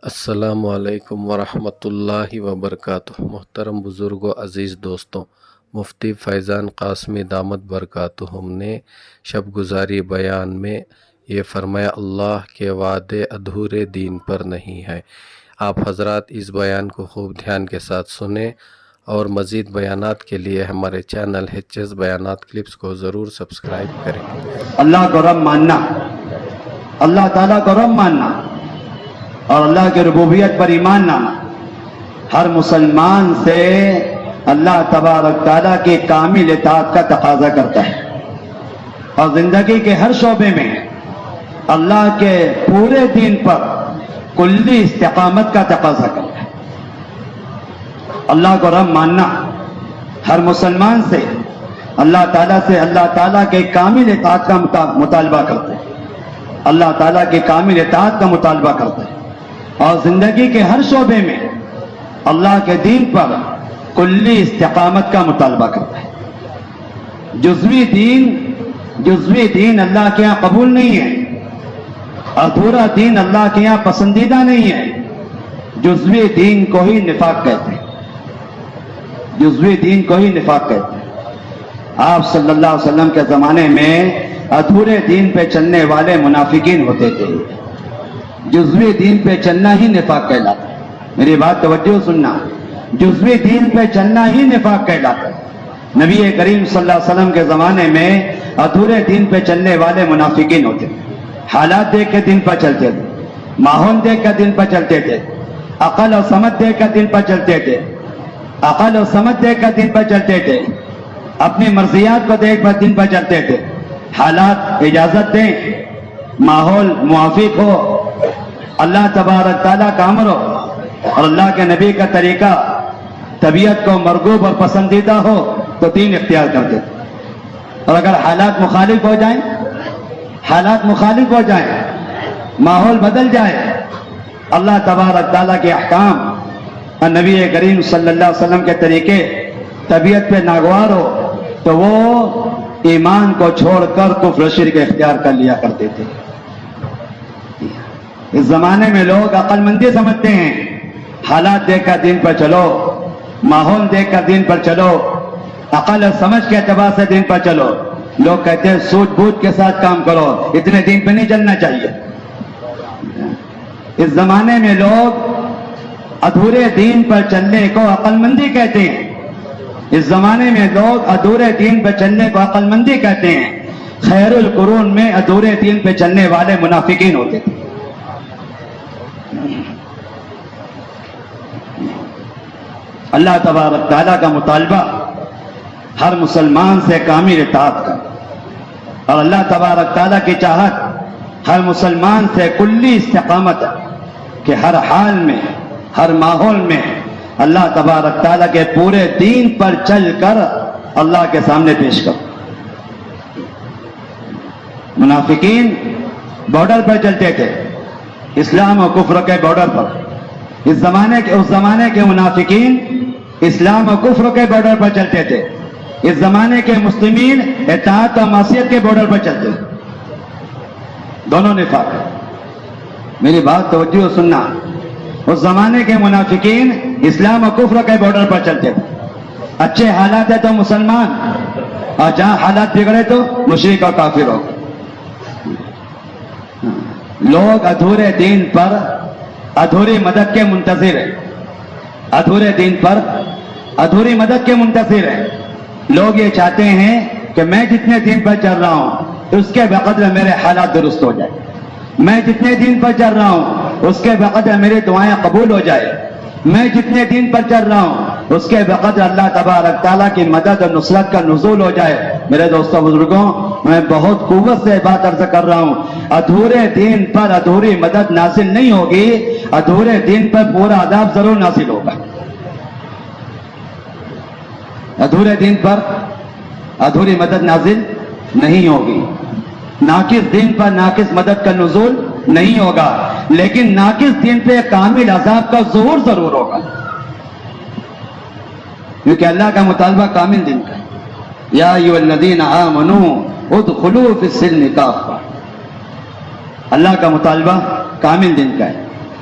السلام علیکم ورحمۃ اللہ وبرکاتہ۔ محترم بزرگوں، عزیز دوستوں، مفتی فیضان قاسمی دامت برکاتہم نے شب گزاری بیان میں یہ فرمایا، اللہ کے وعدے ادھورے دین پر نہیں ہے۔ آپ حضرات اس بیان کو خوب دھیان کے ساتھ سنیں اور مزید بیانات کے لیے ہمارے چینل HS بیانات کلپس کو ضرور سبسکرائب کریں۔ اللہ کو رب ماننا، اللہ تعالیٰ کو رب ماننا اور اللہ کی ربوبیت پر ایمان لانا ہر مسلمان سے اللہ تبارک تعالیٰ کی کامل اطاعت کا تقاضا کرتا ہے، اور زندگی کے ہر شعبے میں اللہ کے پورے دین پر کلی استقامت کا تقاضا کرتا ہے۔ اللہ کو رب ماننا ہر مسلمان سے اللہ تعالیٰ کے کامل اطاعت کا مطالبہ کرتے ہیں، اللہ تعالیٰ کی کامل اطاعت کا مطالبہ کرتے ہیں، اور زندگی کے ہر شعبے میں اللہ کے دین پر کلی استقامت کا مطالبہ کرتا ہے۔ جزوی دین اللہ کے یہاں قبول نہیں ہے، ادھورا دین اللہ کے یہاں پسندیدہ نہیں ہے۔ جزوی دین کو ہی نفاق کہتے ہیں، جزوی دین کو ہی نفاق کہتے ہیں۔ آپ صلی اللہ علیہ وسلم کے زمانے میں ادھورے دین پہ چلنے والے منافقین ہوتے تھے، جزوی دین پہ چلنا ہی نفاق کہلاتا ہے۔ میری بات توجہ سننا، جزوی دین پہ چلنا ہی نفاق کہلاتا ہے۔ نبی کریم صلی اللہ علیہ وسلم کے زمانے میں ادھورے دین پہ چلنے والے منافقین ہوتے تھے، حالات دیکھ کے دین پر چلتے تھے، ماحول دیکھ کر دین پر چلتے تھے، عقل اور سمجھ دیکھ کر دین پر چلتے تھے، عقل اور سمجھ دیکھ کر دین پر چلتے تھے، اپنی مرضیات کو دیکھ کر دین پر چلتے تھے۔ حالات اجازت دیں، ماحول موافق ہو، اللہ تبارک تعالیٰ کا امر ہو اور اللہ کے نبی کا طریقہ طبیعت کو مرغوب اور پسندیدہ ہو تو دین اختیار کرتے تھے، اور اگر حالات مخالف ہو جائیں، ماحول بدل جائے، اللہ تبارک تعالیٰ کے احکام اور نبی کریم صلی اللہ علیہ وسلم کے طریقے طبیعت پہ ناگوار ہو تو وہ ایمان کو چھوڑ کر کفر و شرک اختیار کر لیا کرتے تھے۔ اس زمانے میں لوگ عقل مندی سمجھتے ہیں، حالات دیکھ کر دین پر چلو، ماحول دیکھ کر دین پر چلو، عقل اور سمجھ کے اعتبار سے دین پر چلو۔ لوگ کہتے ہیں سوچ بوجھ کے ساتھ کام کرو، اتنے دین پہ نہیں چلنا چاہیے۔ اس زمانے میں لوگ ادھورے دین پر چلنے کو عقل مندی کہتے ہیں، اس زمانے میں لوگ ادھورے دین پہ چلنے کو عقل مندی کہتے ہیں۔ خیر القرون میں ادھورے دین پہ چلنے والے منافقین ہوتے تھے۔ اللہ تبارک تعالیٰ کا مطالبہ ہر مسلمان سے کامل اطاعت کا، اور اللہ تبارک تعالیٰ کی چاہت ہر مسلمان سے کلی استقامت ہے کہ ہر حال میں، ہر ماحول میں اللہ تبارک تعالیٰ کے پورے دین پر چل کر اللہ کے سامنے پیش کرو۔ منافقین بارڈر پر چلتے تھے، اسلام اور کفر کے بارڈر پر۔ اس زمانے کے منافقین اسلام اور کفر کے بارڈر پر چلتے تھے، اس زمانے کے مسلمین اطاعت اور معصیت کے بارڈر پر چلتے تھے۔ دونوں نفاق ہے، میری بات توجہ سننا۔ اس زمانے کے منافقین اسلام اور کفر کے بارڈر پر چلتے تھے، اچھے حالات ہے تو مسلمان، اور جہاں حالات بگڑے تو مشرک اور کافر ہو۔ لوگ ادھورے دین پر ادھوری مدد کے منتظر ہیں، ادھورے دین پر ادھوری مدد کے منتظر ہیں۔ لوگ یہ چاہتے ہیں کہ میں جتنے دین پر چل رہا ہوں اس کے بقدر میرے حالات درست ہو جائے، میں جتنے دین پر چل رہا ہوں اس کے بقدر میری دعائیں قبول ہو جائے، میں جتنے دین پر چل رہا ہوں اس کے بقدر اللہ تبارک تعالیٰ کی مدد اور نصرت کا نزول ہو جائے۔ میرے دوستوں بزرگوں، میں بہت قوت سے بات عرض کر رہا ہوں، ادھورے دین پر ادھوری مدد نازل نہیں ہوگی، ادھورے دین پر پورا عذاب ضرور نازل ہوگا۔ ادھورے دین پر ادھوری مدد نازل نہیں ہوگی، ناقص دین پر ناقص مدد کا نزول نہیں ہوگا، لیکن ناقص دین پہ کامل عذاب کا ظہور ضرور ہوگا، کیونکہ اللہ کا مطالبہ کامل دین کا ہے۔ یا ایھا الذین آمنوا ادخلوا فی السلم کافہ، اللہ کا مطالبہ کامل دین کا ہے۔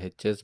HS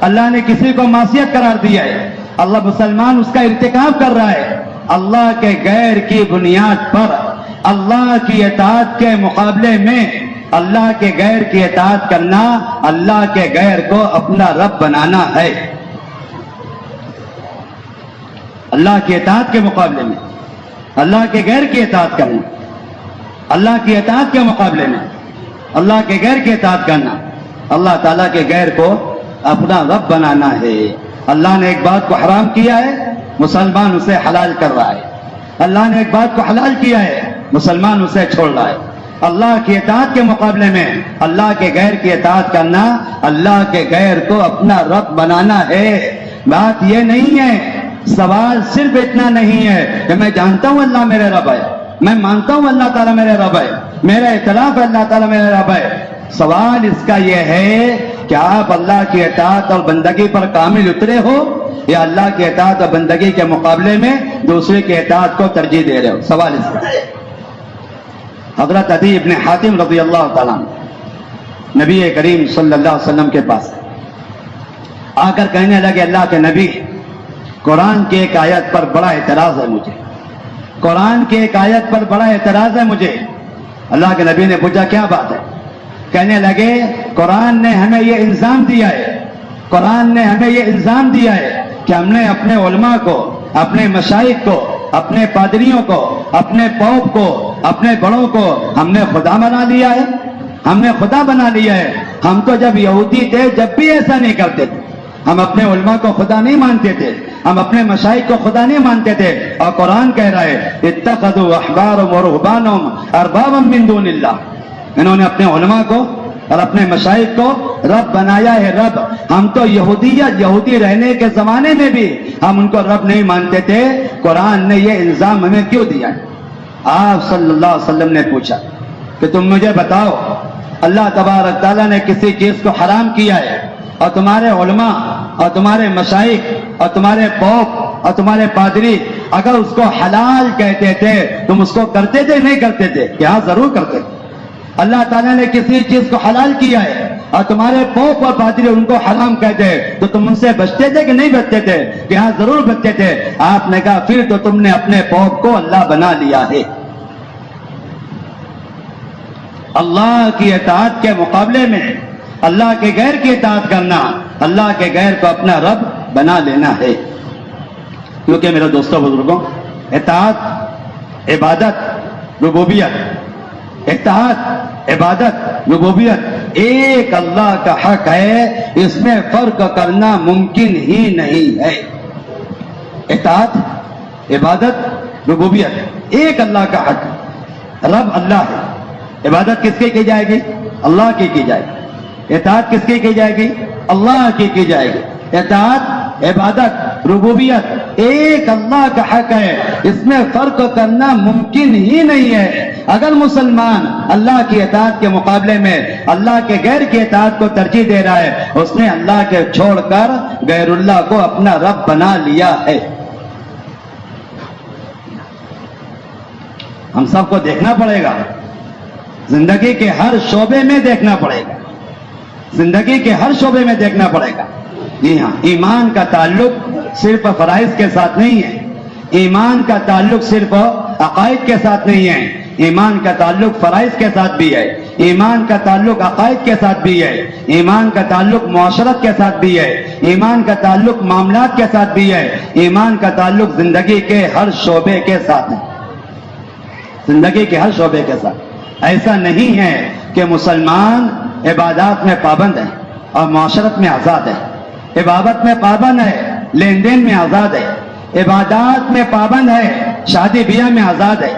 اللہ نے کسی کو معصیت قرار دیا ہے، اللہ مسلمان اس کا ارتکاب کر رہا ہے، اللہ کے غیر کی بنیاد پر اللہ کی اطاعت کے مقابلے میں اللہ کے غیر کی اطاعت کرنا اللہ کے غیر کو اپنا رب بنانا ہے۔ اللہ کی اطاعت کے مقابلے میں اللہ کے غیر کی اطاعت کرنا، اللہ کی اطاعت کے مقابلے میں اللہ کے غیر کی اطاعت کرنا، اللہ تعالیٰ کے غیر کو اپنا رب بنانا ہے۔ اللہ نے ایک بات کو حرام کیا ہے، مسلمان اسے حلال کر رہا ہے۔ اللہ نے ایک بات کو حلال کیا ہے، مسلمان اسے چھوڑ رہا ہے۔ اللہ کی اطاعت کے مقابلے میں اللہ کے غیر کی اطاعت کرنا، اللہ کے غیر کو اپنا رب بنانا ہے۔ بات یہ نہیں ہے، سوال صرف اتنا نہیں ہے کہ میں جانتا ہوں اللہ میرے رب ہے، میں مانتا ہوں اللہ تعالیٰ میرے رب ہے، میرا اعتراف ہے اللہ تعالیٰ میرے رب ہے۔ سوال اس کا یہ ہے کہ آپ اللہ کی اطاعت اور بندگی پر کامل اترے ہو یا اللہ کی اطاعت اور بندگی کے مقابلے میں دوسرے کی اطاعت کو ترجیح دے رہے ہو، سوال اس کا ہے۔ حضرت عدی ابن حاتم رضی اللہ تعالیٰ عنہ نبی کریم صلی اللہ علیہ وسلم کے پاس آ کر کہنے لگے، اللہ کے نبی، قرآن کی ایک آیت پر بڑا اعتراض ہے مجھے، قرآن کی ایک آیت پر بڑا اعتراض ہے مجھے۔ اللہ کے نبی نے پوچھا کیا بات ہے؟ کہنے لگے قرآن نے ہمیں یہ الزام دیا ہے، قرآن نے ہمیں یہ الزام دیا ہے کہ ہم نے اپنے علماء کو، اپنے مشائخ کو، اپنے پادریوں کو، اپنے پوپ کو، اپنے بڑوں کو ہم نے خدا بنا لیا ہے، ہم نے خدا بنا لیا ہے۔ ہم تو جب یہودی تھے جب بھی ایسا نہیں کرتے تھے، ہم اپنے علماء کو خدا نہیں مانتے تھے، ہم اپنے مشائخ کو خدا نہیں مانتے تھے۔ اور قرآن کہہ رہا ہے اتخذوا احبارهم ورهبانهم اربابا من دون اللہ، انہوں نے اپنے علماء کو اور اپنے مشائخ کو رب بنایا ہے، رب۔ ہم تو یہودی رہنے کے زمانے میں بھی ہم ان کو رب نہیں مانتے تھے، قرآن نے یہ الزام ہمیں کیوں دیا ہے؟ آپ صلی اللہ علیہ وسلم نے پوچھا کہ تم مجھے بتاؤ، اللہ تبارک تعالیٰ نے کسی چیز کو حرام کیا ہے اور تمہارے علماء اور تمہارے مشائخ اور تمہارے پوپ اور تمہارے پادری اگر اس کو حلال کہتے تھے تم اس کو کرتے تھے نہیں کرتے تھے؟ کہ ہاں ضرور کرتے تھے۔ اللہ تعالیٰ نے کسی چیز کو حلال کیا ہے اور تمہارے پوپ اور پادری ان کو حرام کہتے تو تم ان سے بچتے تھے کہ نہیں بچتے تھے؟ کہ ہاں ضرور بچتے تھے۔ آپ نے کہا پھر تو تم نے اپنے پوپ کو اللہ بنا لیا ہے۔ اللہ کی اطاعت کے مقابلے میں اللہ کے غیر کی اطاعت کرنا، اللہ کے غیر کو اپنا رب بنا لینا ہے۔ کیونکہ میرے دوستوں بزرگوں، اطاعت عبادت ربوبیت، اطاعت عبادت ربوبیت ایک اللہ کا حق ہے، اس میں فرق کرنا ممکن ہی نہیں ہے۔ اطاعت عبادت ربوبیت ایک اللہ کا حق ہے، رب اللہ ہے۔ عبادت کس کی جائے گی؟ اللہ کی جائے گی۔ اطاعت کس کی جائے گی؟ اللہ کی جائے گی۔ اطاعت عبادت ربوبیت ایک اللہ کا حق ہے، اس میں فرق کرنا ممکن ہی نہیں ہے۔ اگر مسلمان اللہ کی اطاعت کے مقابلے میں اللہ کے غیر کی اطاعت کو ترجیح دے رہا ہے، اس نے اللہ کے چھوڑ کر غیر اللہ کو اپنا رب بنا لیا ہے۔ ہم سب کو دیکھنا پڑے گا، زندگی کے ہر شعبے میں دیکھنا پڑے گا، زندگی کے ہر شعبے میں دیکھنا پڑے گا۔ جی ہاں، ایمان کا تعلق صرف فرائض کے ساتھ نہیں ہے، ایمان کا تعلق صرف عقائد کے ساتھ نہیں ہے، ایمان کا تعلق فرائض کے ساتھ بھی ہے، ایمان کا تعلق عقائد کے ساتھ بھی ہے، ایمان کا تعلق معاشرت کے ساتھ بھی ہے، ایمان کا تعلق معاملات کے ساتھ بھی ہے، ایمان کا تعلق زندگی کے ہر شعبے کے ساتھ ہے، زندگی کے ہر شعبے کے ساتھ۔ ایسا نہیں ہے کہ مسلمان عبادات میں پابند ہے اور معاشرت میں آزاد ہے، عبادت میں پابند ہے، لین دین میں آزاد ہے، عبادات میں پابند ہے، شادی بیاہ میں آزاد ہے،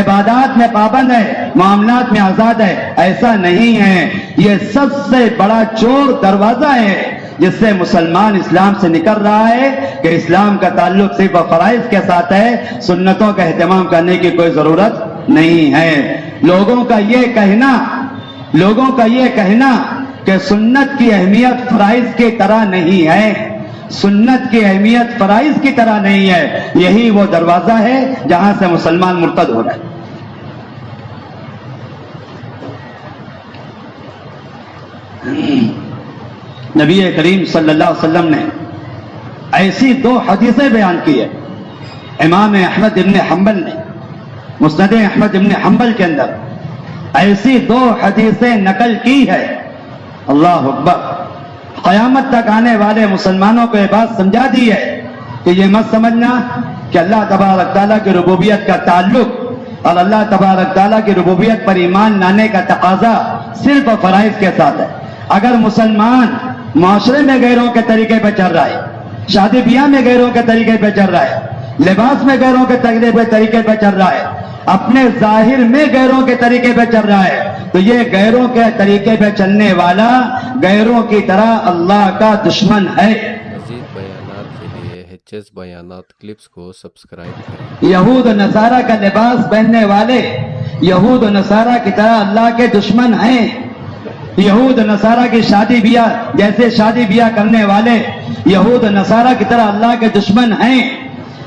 عبادات میں پابند ہے، معاملات میں آزاد ہے۔ ایسا نہیں ہے، یہ سب سے بڑا چور دروازہ ہے جس سے مسلمان اسلام سے نکل رہا ہے کہ اسلام کا تعلق صرف فرائض کے ساتھ ہے، سنتوں کا اہتمام کرنے کی کوئی ضرورت نہیں ہے۔ لوگوں کا یہ کہنا کہ سنت کی اہمیت فرائض کی طرح نہیں ہے، سنت کی اہمیت فرائض کی طرح نہیں ہے، یہی وہ دروازہ ہے جہاں سے مسلمان مرتد ہو رہے۔ نبی کریم صلی اللہ علیہ وسلم نے ایسی 2 حدیثیں بیان کی ہے. امام احمد ابن حنبل نے مسند احمد ابن حنبل کے اندر ایسی 2 حدیثیں نقل کی ہے. اللہ اکبر. قیامت تک آنے والے مسلمانوں کو یہ بات سمجھا دی ہے کہ یہ مت سمجھنا کہ اللہ تبارک تعالیٰ کی ربوبیت کا تعلق اور اللہ تبارک تعالیٰ کی ربوبیت پر ایمان لانے کا تقاضا صرف فرائض کے ساتھ ہے. اگر مسلمان معاشرے میں غیروں کے طریقے پہ چل رہا ہے, شادی بیاہ میں غیروں کے طریقے پہ چل رہا ہے, لباس میں غیروں کے طریقے پہ چل رہا ہے, اپنے ظاہر میں غیروں کے طریقے پہ چل رہا ہے, تو یہ غیروں کے طریقے پہ چلنے والا غیروں کی طرح اللہ کا دشمن ہے. مزید بیانات کے لیے HS بیانات کلپس کو سبسکرائب کریں. یہود و نصارہ کا لباس پہننے والے یہود و نصارہ کی طرح اللہ کے دشمن ہیں. یہود و نصارہ کی شادی بیاہ جیسے شادی بیاہ کرنے والے یہود و نصارہ کی طرح اللہ کے دشمن ہیں.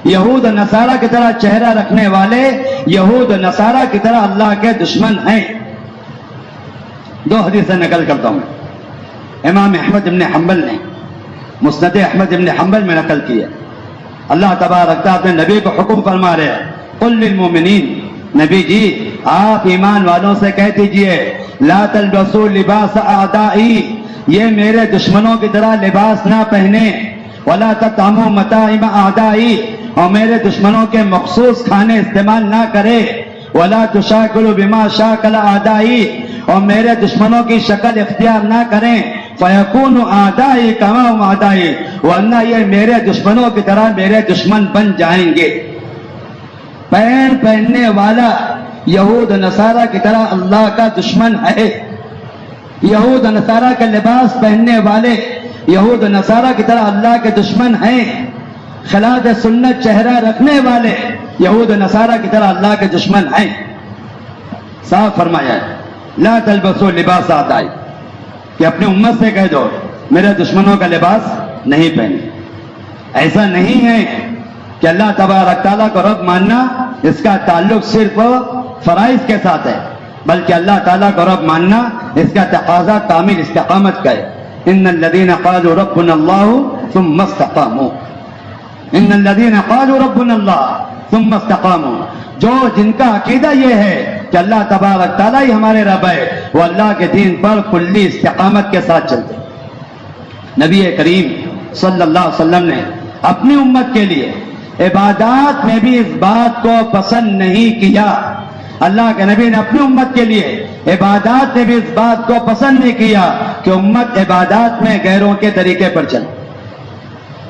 یہود و نصارہ کی طرح چہرہ رکھنے والے یہود و نصارہ کی طرح اللہ کے دشمن ہیں. 2 حدیثیں نقل کرتا ہوں. امام احمد ابن حنبل نے مسند احمد ابن حنبل میں نقل کی ہے. اللہ تبارک تعالیٰ اپنے نبی کو حکم فرما رہے ہیں, قل للمؤمنین, نبی جی آپ ایمان والوں سے کہہ دیجئے, لا تلبسوا لباس اعدائی, یہ میرے دشمنوں کی طرح لباس نہ پہنے, ولا تطعموا مطاعم اعدائی, اور میرے دشمنوں کے مخصوص کھانے استعمال نہ کرے, ولا تشاکلوا بما شاکل اعدائی, اور میرے دشمنوں کی شکل اختیار نہ کریں, فیکون اعدائی کما هم اعدائی, ورنہ یہ میرے دشمنوں کی طرح میرے دشمن بن جائیں گے. پہننے والا یہود و نصارہ کی طرح اللہ کا دشمن ہے. یہود و نصارہ کا لباس پہننے والے یہود و نصارہ کی طرح اللہ کے دشمن ہیں. خلاف سنت چہرہ رکھنے والے یہود و نصارہ کی طرح اللہ کے دشمن ہیں. صاف فرمایا ہے, لا تلبسوا لباس اعدائی, کہ اپنی امت سے کہہ دو میرے دشمنوں کا لباس نہیں پہنے. ایسا نہیں ہے کہ اللہ تبارک تعالیٰ کو رب ماننا اس کا تعلق صرف فرائض کے ساتھ ہے, بلکہ اللہ تعالیٰ کو رب ماننا اس کا تقاضا کامل استقامت کا ہے. ان الذین قالوا ربنا اللہ ثم استقاموا, ان الذین قالوا ربنا اللہ ثم استقاموا, جو جن کا عقیدہ یہ ہے کہ اللہ تبارک تعالیٰ ہی ہمارے رب ہے, وہ اللہ کے دین پر کلی استقامت کے ساتھ چلتے. نبی کریم صلی اللہ علیہ وسلم نے اپنی امت کے لیے عبادات میں بھی اس بات کو پسند نہیں کیا. اللہ کے نبی نے اپنی امت کے لیے عبادات میں بھی اس بات کو پسند نہیں کیا کہ امت عبادات میں غیروں کے طریقے پر چلے.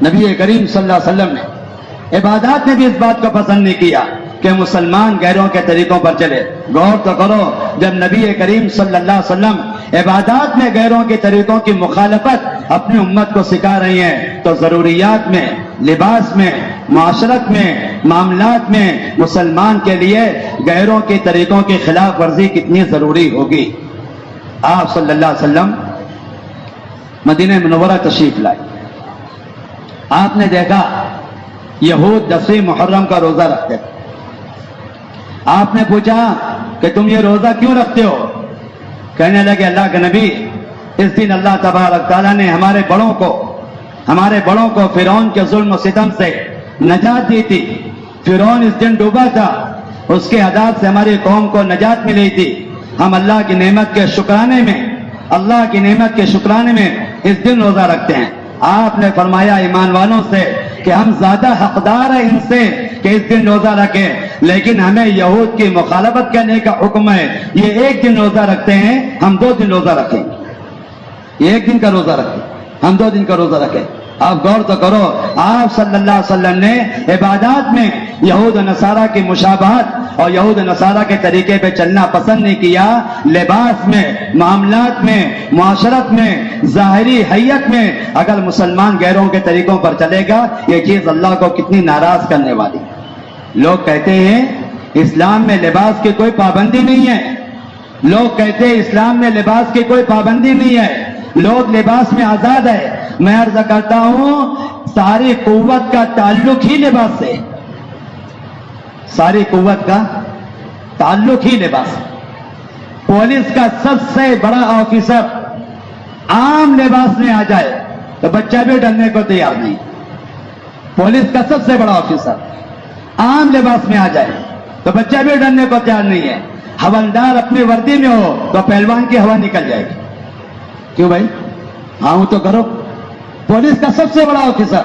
نبی کریم صلی اللہ علیہ وسلم نے عبادات میں بھی اس بات کو پسند نہیں کیا کہ مسلمان غیروں کے طریقوں پر چلے. غور تو کرو, جب نبی کریم صلی اللہ علیہ وسلم عبادات میں غیروں کے طریقوں کی مخالفت اپنی امت کو سکھا رہی ہیں, تو ضروریات میں, لباس میں, معاشرت میں, معاملات میں مسلمان کے لیے غیروں کے طریقوں کی خلاف ورزی کتنی ضروری ہوگی. آپ صلی اللہ علیہ وسلم مدینہ منورہ تشریف لائے. آپ نے دیکھا یہود 10ویں محرم کا روزہ رکھتے تھے. آپ نے پوچھا کہ تم یہ روزہ کیوں رکھتے ہو؟ کہنے لگے اللہ کے نبی, اس دن اللہ تبارک تعالیٰ نے ہمارے بڑوں کو فرعون کے ظلم و ستم سے نجات دی تھی. فرعون اس دن ڈوبا تھا, اس کے عذاب سے ہماری قوم کو نجات ملی تھی. ہم اللہ کی نعمت کے شکرانے میں اس دن روزہ رکھتے ہیں. آپ نے فرمایا ایمان والوں سے کہ ہم زیادہ حقدار ہیں ان سے کہ اس دن روزہ رکھیں, لیکن ہمیں یہود کی مخالفت کرنے کا حکم ہے. یہ 1 دن روزہ رکھتے ہیں, ہم 2 دن روزہ رکھیں. یہ 1 دن کا روزہ رکھیں, ہم 2 دن کا روزہ رکھیں. آپ غور تو کرو, آپ صلی اللہ علیہ وسلم نے عبادات میں یہود و نصارہ کی مشابہت اور یہود و نصارہ کے طریقے پہ چلنا پسند نہیں کیا. لباس میں, معاملات میں, معاشرت میں, ظاہری حیت میں اگر مسلمان غیروں کے طریقوں پر چلے گا, یہ چیز اللہ کو کتنی ناراض کرنے والی. لوگ کہتے ہیں اسلام میں لباس کی کوئی پابندی نہیں ہے. لوگ کہتے ہیں اسلام میں لباس کی کوئی پابندی نہیں ہے, لوگ لباس میں آزاد ہے. میں عرض کرتا ہوں ساری قوت کا تعلق ہی لباس سے, ساری قوت کا تعلق ہی لباس. پولیس کا سب سے بڑا آفیسر عام لباس میں آ جائے تو بچہ بھی ڈرنے کو تیار نہیں. پولیس کا سب سے بڑا آفیسر عام لباس میں آ جائے تو بچہ بھی ڈرنے کو تیار نہیں ہے. حوالدار اپنی وردی میں ہو تو پہلوان کی ہوا نکل جائے گی. کیوں بھائی؟ ہاں تو کرو. پولیس کا سب سے بڑا آفیسر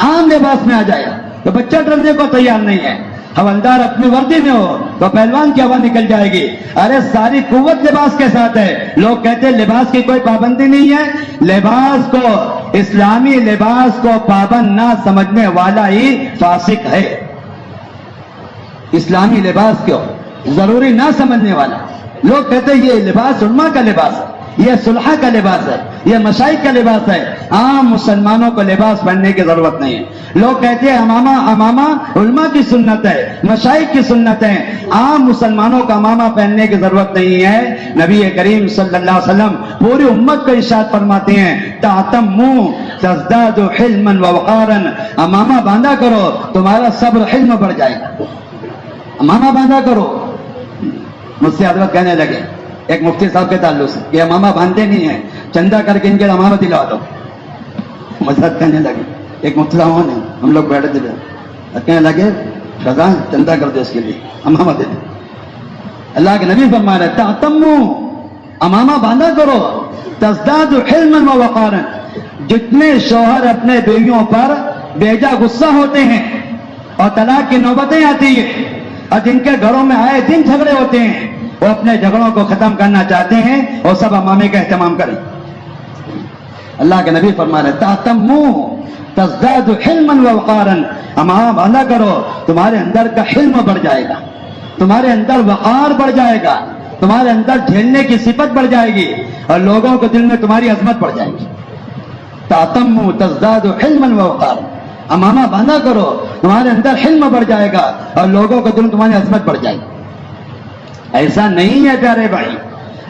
عام لباس میں آ جائے تو بچہ ڈرنے کو تیار نہیں ہے. حوالدار اپنی وردی میں ہو تو پہلوان کی ہوا نکل جائے گی. ارے ساری قوت لباس کے ساتھ ہے. لوگ کہتے ہیں لباس کی کوئی پابندی نہیں ہے. لباس کو، اسلامی لباس کو پابند نہ سمجھنے والا ہی فاسق ہے. اسلامی لباس کو ضروری نہ سمجھنے والا. لوگ کہتے ہیں یہ لباس علماء کا لباس ہے، یہ صلحاء کا لباس ہے، یہ مشائخ کا لباس ہے. عام مسلمانوں کو لباس پہننے کی ضرورت نہیں ہے. لوگ کہتے ہیں امامہ علماء کی سنت ہے، مشائخ کی سنت ہے. عام مسلمانوں کا امامہ پہننے کی ضرورت نہیں ہے. نبی کریم صلی اللہ علیہ وسلم پوری امت کو ارشاد فرماتے ہیں تعتموا تزدادوا حلما ووقارا. امامہ باندھا کرو تمہارا صبر حلم بڑھ جائے گا. امامہ باندھا کرو. مجھ سے حضرت کہنے لگے ایک مفتی صاحب کے تعلق سے کہ امامہ باندھتے نہیں ہیں، چندہ کر کے ان کے امامہ دلا دو. مذہب کہنے لگے ایک مفتی صاحب نے، ہم لوگ بیٹھے تھے، کہنے لگے خزاں چندہ کر دو اس کے لیے، امامہ دے دو. اللہ کے نبی فرما رہے تعتموا، امامہ باندھا کرو، تزداد حلما ووقارا. جتنے شوہر اپنے بیویوں پر بیجا غصہ ہوتے ہیں اور طلاق کی نوبتیں آتی ہیں اور جن کے گھروں میں آئے دن جھگڑے ہوتے ہیں، وہ اپنے جھگڑوں کو ختم کرنا چاہتے ہیں اور سب امامے کا اہتمام کریں. اللہ کے نبی فرما رہے تعتموا تزداد حلما ووقارا. امامہ باندھا کرو تمہارے اندر کا حلم بڑھ جائے گا، تمہارے اندر وقار بڑھ جائے گا، تمہارے اندر جھیلنے کی صفت بڑھ جائے گی اور لوگوں کو دل میں تمہاری عظمت بڑھ جائے گی. تعتموا تزداد حلما ووقارا. امامہ باندھا کرو تمہارے اندر حلم بڑھ جائے گا اور لوگوں کو دل میں تمہاری عظمت بڑھ جائے گی. ایسا نہیں ہے پیارے بھائی،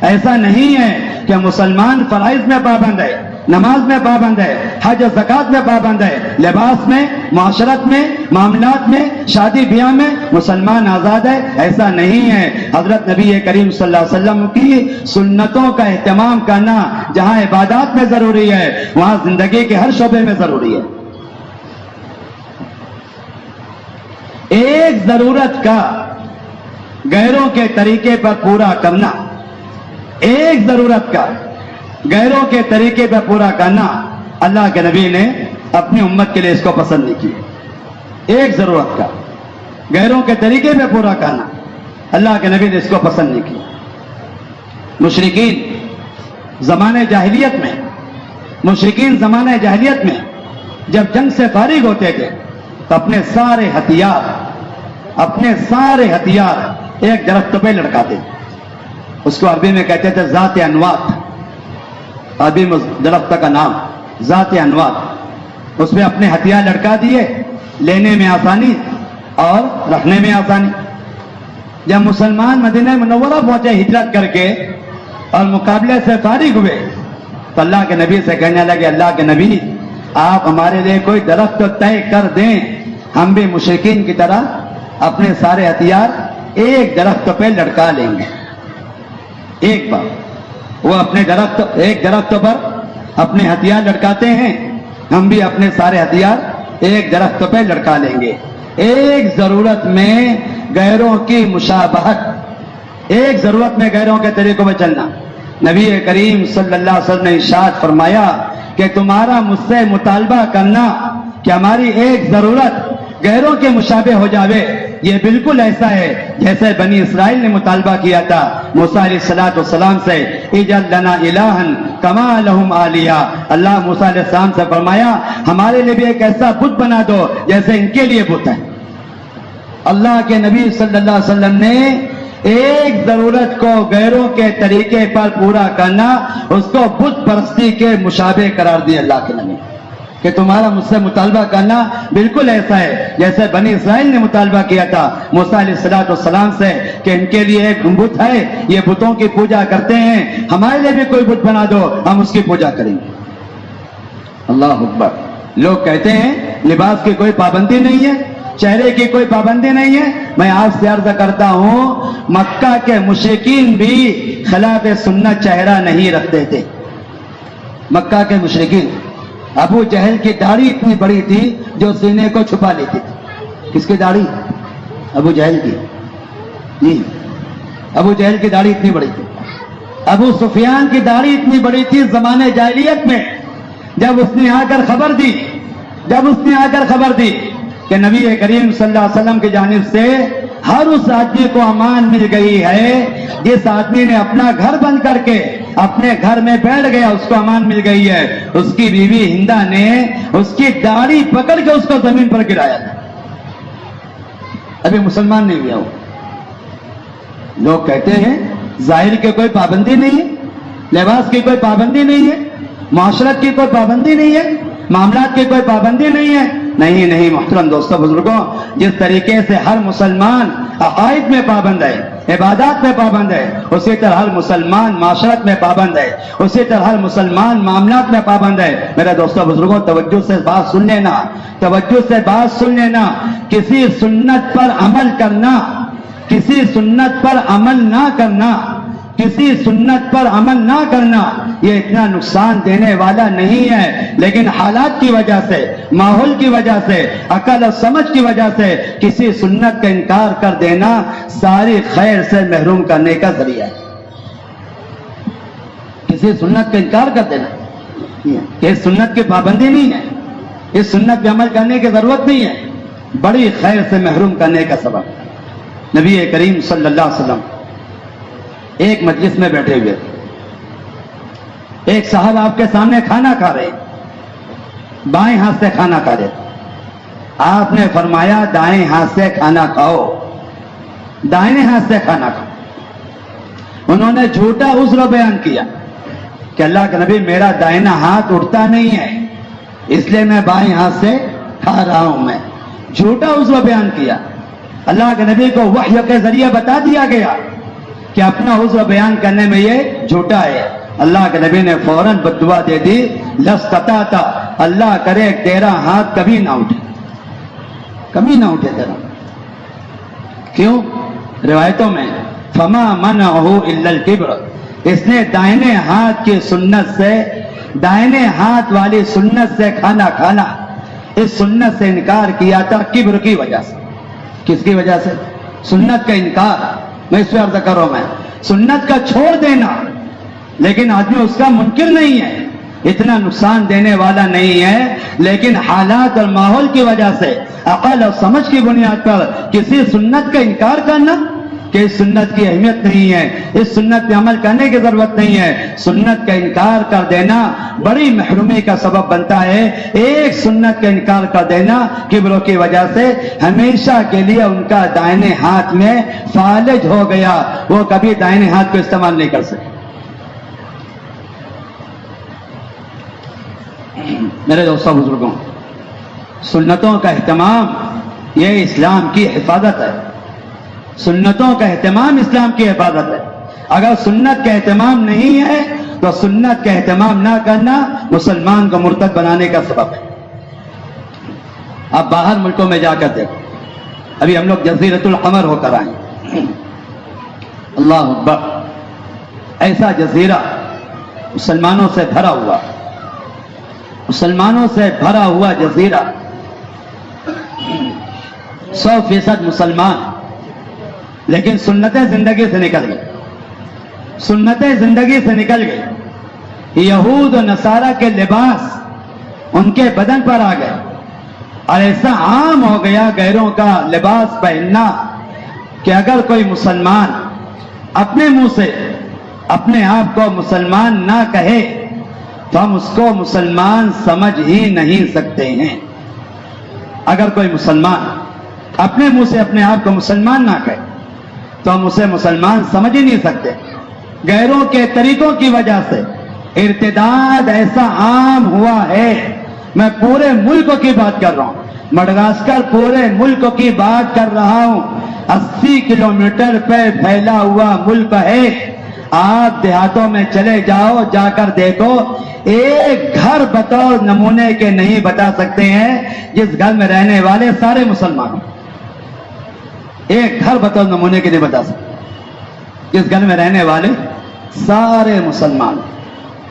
ایسا نہیں ہے کہ مسلمان فرائض میں پابند ہے، نماز میں پابند ہے، حج و زکات میں پابند ہے، لباس میں، معاشرت میں، معاملات میں، شادی بیاہ میں مسلمان آزاد ہے. ایسا نہیں ہے. حضرت نبی کریم صلی اللہ علیہ وسلم کی سنتوں کا اہتمام کرنا جہاں عبادات میں ضروری ہے وہاں زندگی کے ہر شعبے میں ضروری ہے. ایک ضرورت کا غیروں کے طریقے پر پورا کرنا، ایک ضرورت کا غیروں کے طریقے پر پورا کرنا اللہ کے نبی نے اپنی امت کے لیے اس کو پسند نہیں کیا. ایک ضرورت کا غیروں کے طریقے پہ پورا کرنا اللہ کے نبی نے اس کو پسند نہیں کیا. مشرکین زمانے جاہلیت میں جب جنگ سے فارغ ہوتے تھے تو اپنے سارے ہتھیار ایک درخت پہ لٹکاتے. اس کو عربی میں کہتے تھے ذات انوات. عربی درخت کا نام ذات انوات. اس پہ اپنے ہتھیار لٹکا دیے، لینے میں آسانی اور رکھنے میں آسانی. جب مسلمان مدینہ منورہ پہنچے ہجرت کر کے اور مقابلے سے فارغ ہوئے تو اللہ کے نبی سے کہنے لگے اللہ کے نبی آپ ہمارے لیے کوئی درخت طے کر دیں، ہم بھی مشرکین کی طرح اپنے سارے ہتھیار ایک درخت پہ لٹکا لیں گے. ایک بار وہ ایک درخت پر اپنے ہتھیار لٹکاتے ہیں، ہم بھی اپنے سارے ہتھیار ایک درخت پہ لٹکا لیں گے. ایک ضرورت میں غیروں کی مشابہت، ایک ضرورت میں غیروں کے طریقوں میں چلنا. نبی کریم صلی اللہ علیہ وسلم نے ارشاد فرمایا کہ تمہارا مجھ سے مطالبہ کرنا کہ ہماری ایک ضرورت غیروں کے مشابہ ہو جاوے، یہ بالکل ایسا ہے جیسے بنی اسرائیل نے مطالبہ کیا تھا موسیٰ علیہ السلام سے اجعل لنا الہا کما لہم آلیہ. اللہ موسیٰ علیہ السلام سے فرمایا ہمارے لیے بھی ایک ایسا بت بنا دو جیسے ان کے لیے بت ہے. اللہ کے نبی صلی اللہ علیہ وسلم نے ایک ضرورت کو غیروں کے طریقے پر پورا کرنا اس کو بت پرستی کے مشابہ قرار دیا اللہ کے نبی کہ تمہارا مجھ سے مطالبہ کرنا بالکل ایسا ہے جیسے بنی اسرائیل نے مطالبہ کیا تھا موسیٰ علیہ السلام سے کہ ان کے لیے ایک بت ہے، یہ بتوں کی پوجا کرتے ہیں، ہمارے لیے بھی کوئی بت بنا دو ہم اس کی پوجا کریں گے. اللہ اکبر. لوگ کہتے ہیں لباس کی کوئی پابندی نہیں ہے، چہرے کی کوئی پابندی نہیں ہے. میں آپ سے عرض کرتا ہوں مکہ کے مشرکین بھی خلاف سنت چہرہ نہیں رکھتے تھے. مکہ کے مشرکین. ابو جہل کی داڑھی اتنی بڑی تھی جو سینے کو چھپا لیتی تھی. کس کی داڑھی؟ ابو جہل کی. جی ابو جہل کی داڑھی اتنی بڑی تھی. ابو سفیان کی داڑھی اتنی بڑی تھی زمانے جاہلیت میں. جب اس نے آ کر خبر دی کہ نبی کریم صلی اللہ علیہ وسلم کی جانب سے ہر اس آدمی کو امان مل گئی ہے جس آدمی نے اپنا گھر بند کر کے اپنے گھر میں بیٹھ گیا, اس کو امان مل گئی ہے. اس کی بیوی ہندا نے اس کی داڑھی پکڑ کے اس کو زمین پر گرایا تھا. ابھی مسلمان نہیں ہوا. لوگ کہتے ہیں ظاہر کی کوئی پابندی نہیں ہے, لباس کی کوئی پابندی نہیں ہے, معاشرت کی کوئی پابندی نہیں ہے, معاملات کی کوئی پابندی نہیں ہے. نہیں محترم دوستوں بزرگوں, جس طریقے سے ہر مسلمان عقائد میں پابند ہے, عبادات میں پابند ہے, اسی طرح ہر مسلمان معاشرت میں پابند ہے, اسی طرح ہر مسلمان معاملات میں پابند ہے. میرے دوستوں بزرگوں, توجہ سے بات سن لینا. کسی سنت پر عمل کرنا, کسی سنت پر عمل نہ کرنا یہ اتنا نقصان دینے والا نہیں ہے, لیکن حالات کی وجہ سے, ماحول کی وجہ سے, عقل اور سمجھ کی وجہ سے کسی سنت کا انکار کر دینا ساری خیر سے محروم کرنے کا ذریعہ ہے. کسی سنت کا انکار کر دینا یہ سنت کی پابندی نہیں ہے, اس سنت پہ عمل کرنے کی ضرورت نہیں ہے, بڑی خیر سے محروم کرنے کا سبب. نبی کریم صلی اللہ علیہ وسلم ایک مجلس میں بیٹھے ہوئے, ایک صاحب آپ کے سامنے کھانا کھا رہے, بائیں ہاتھ سے کھانا کھا رہے. آپ نے فرمایا دائیں ہاتھ سے کھانا کھاؤ, دائیں ہاتھ سے کھانا کھاؤ. انہوں نے جھوٹا عذر بیان کیا کہ اللہ کے نبی میرا دائنا ہاتھ اٹھتا نہیں ہے, اس لیے میں بائیں ہاتھ سے کھا رہا ہوں. میں جھوٹا عذر بیان کیا. اللہ کے نبی کو وحی کے ذریعے بتا دیا گیا کہ اپنا عذر بیان کرنے میں یہ جھوٹا ہے. اللہ کے نبی نے فوراً بددعا دے دی, لستطعت, اللہ کرے تیرا ہاتھ کبھی نہ اٹھے تیرا. کیوں؟ روایتوں میں فما منعہ الا الکبر, اس نے دائنے ہاتھ کی سنت سے, دائنے ہاتھ والی سنت سے کھانا کھانا, اس سنت سے انکار کیا تھا کبر کی وجہ سے. کس کی وجہ سے؟ سنت کا انکار. میں اس پہ عرض کر رہا ہوں, میں سنت کا چھوڑ دینا, لیکن آدمی اس کا منکر نہیں ہے, اتنا نقصان دینے والا نہیں ہے, لیکن حالات اور ماحول کی وجہ سے, عقل اور سمجھ کی بنیاد پر کسی سنت کا انکار کرنا کہ اس سنت کی اہمیت نہیں ہے, اس سنت پہ عمل کرنے کی ضرورت نہیں ہے, سنت کا انکار کر دینا بڑی محرومی کا سبب بنتا ہے. ایک سنت کا انکار کر دینا کبروں کی وجہ سے ہمیشہ کے لیے ان کا دائنے ہاتھ میں فالج ہو گیا, وہ کبھی دائنے ہاتھ کو استعمال نہیں کر سکے. میرے دوستوں بزرگوں, سنتوں کا اہتمام یہ اسلام کی حفاظت ہے. سنتوں کا اہتمام اسلام کی حفاظت ہے. اگر سنت کا اہتمام نہیں ہے تو سنت کا اہتمام نہ کرنا مسلمان کو مرتد بنانے کا سبب ہے. آپ باہر ملکوں میں جا کر دیکھو, ابھی ہم لوگ جزیرۃ القمر ہو کر آئے, اللہ اکبر, ایسا جزیرہ مسلمانوں سے بھرا ہوا, مسلمانوں سے بھرا ہوا جزیرہ, 100% مسلمان, لیکن سنتیں زندگی سے نکل گئی, سنتیں زندگی سے نکل گئی. یہود و نصارہ کے لباس ان کے بدن پر آ گئے, اور ایسا عام ہو گیا غیروں کا لباس پہننا کہ اگر کوئی مسلمان اپنے منہ سے اپنے آپ کو مسلمان نہ کہے تو ہم اس کو مسلمان سمجھ ہی نہیں سکتے ہیں. اگر کوئی مسلمان اپنے منہ سے اپنے آپ کو مسلمان نہ کہے تو ہم اسے مسلمان سمجھ ہی نہیں سکتے. غیروں کے طریقوں کی وجہ سے ارتداد ایسا عام ہوا ہے. میں پورے ملک کی بات کر رہا ہوں, مڈغاسکر پورے ملک کی بات کر رہا ہوں. 80 کلومیٹر پہ پھیلا ہوا ملک ہے. آپ دیہاتوں میں چلے جاؤ, جا کر دیکھو, ایک گھر بطور نمونے کے نہیں بتا سکتے ہیں جس گھر میں رہنے والے سارے مسلمان, ایک گھر بطور نمونے کے نہیں بتا سکتے جس گھر میں رہنے والے سارے مسلمان.